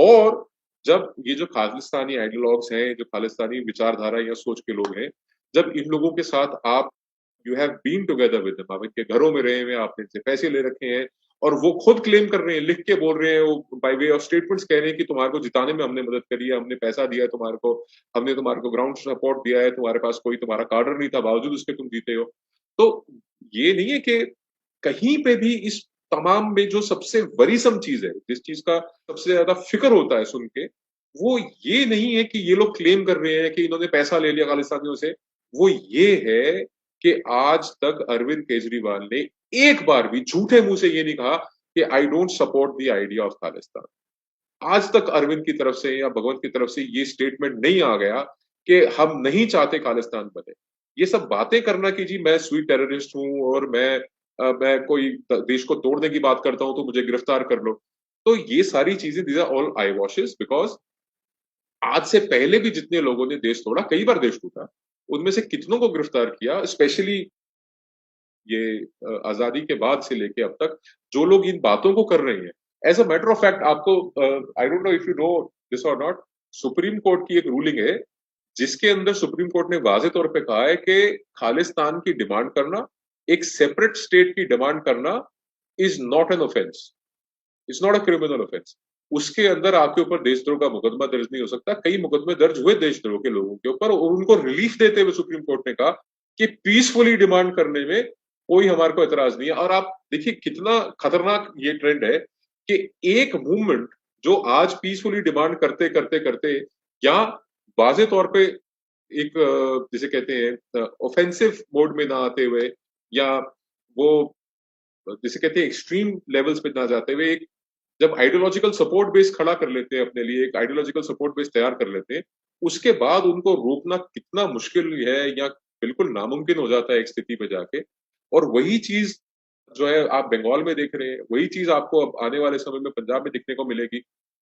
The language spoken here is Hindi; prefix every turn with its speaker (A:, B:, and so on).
A: और जब ये जो खालिस्तानी आइडियोलॉग्स हैं, जो खालिस्तानी विचारधारा या सोच के लोग हैं, जब इन लोगों के साथ आप you have been together with them, आप इनके घरों में रहे हुए हैं, आपने इनसे पैसे ले रखे हैं, और वो खुद क्लेम कर रहे हैं, लिख के बोल रहे हैं, वो बाय वे ऑफ स्टेटमेंट्स कह रहे हैं कि तुम्हारे को जिताने में हमने मदद करी है, हमने पैसा दिया है तुम्हारे को, हमने तुम्हारे को ग्राउंड सपोर्ट दिया है, तुम्हारे पास कोई तुम्हारा कार्डर नहीं था, बावजूद उसके तुम जीते हो। तो ये नहीं है कि कहीं पे भी इस तमाम में जो सबसे वरीसम चीज है, जिस चीज का सबसे ज्यादा फिक्र होता है सुन के, वो ये नहीं है कि ये लोग क्लेम कर रहे हैं कि इन्होंने पैसा ले लिया खालिस्तानियों से। वो ये है कि आज तक अरविंद केजरीवाल ने एक बार भी झूठे मुंह से ये नहीं कहा कि I don't support the idea of Khalistan. आज तक अरविंद की तरफ से या भगवंत की तरफ से ये स्टेटमेंट नहीं आ गया कि हम नहीं चाहते खालिस्तान बने। ये सब बातें करना कि जी मैं स्वीट टेररिस्ट हूं और मैं कोई देश को तोड़ने की बात करता हूं तो मुझे गिरफ्तार कर लो। तो ये सारी चीजें these are all eyewashes, because आज से पहले भी जितने लोगों ने देश तोड़ा, कई बार देश टूटा, उनमें से कितनों को गिरफ्तार किया, स्पेशली ये आजादी के बाद से लेके अब तक जो लोग इन बातों को कर रहे हैं। As a matter of fact, आपको I don't know if you know this or not, supreme court की एक रूलिंग है जिसके अंदर सुप्रीम कोर्ट ने वाजे तौर पे कहा है कि खालिस्तान की डिमांड करना, एक सेपरेट स्टेट की डिमांड करना, is not an offence, it's not a criminal offence. उसके अंदर आपके ऊपर देशद्रोह का मुकदमा दर्ज नहीं हो सकता। कई मुकदमे दर्ज हुए देशद्रोह के लोगों के ऊपर, और उनको रिलीफ देते हुए सुप्रीम कोर्ट ने कहा कि पीसफुली डिमांड करने में कोई हमारे को एतराज नहीं है। और आप देखिए कितना खतरनाक ये ट्रेंड है कि एक मूवमेंट जो आज पीसफुली डिमांड करते करते करते या वाजे तौर पे एक जिसे कहते हैं ऑफेंसिव मोड में ना आते हुए, या वो जिसे कहते हैं एक्सट्रीम लेवल्स पे ना जाते हुए, एक जब आइडियोलॉजिकल सपोर्ट बेस खड़ा कर लेते हैं अपने लिए, एक आइडियोलॉजिकल सपोर्ट बेस तैयार कर लेते हैं, उसके बाद उनको रोकना कितना मुश्किल है या बिल्कुल नामुमकिन हो जाता है एक स्थिति पे जाके। और वही चीज जो है आप बंगाल में देख रहे हैं, वही चीज आपको अब आने वाले समय में पंजाब में दिखने को मिलेगी।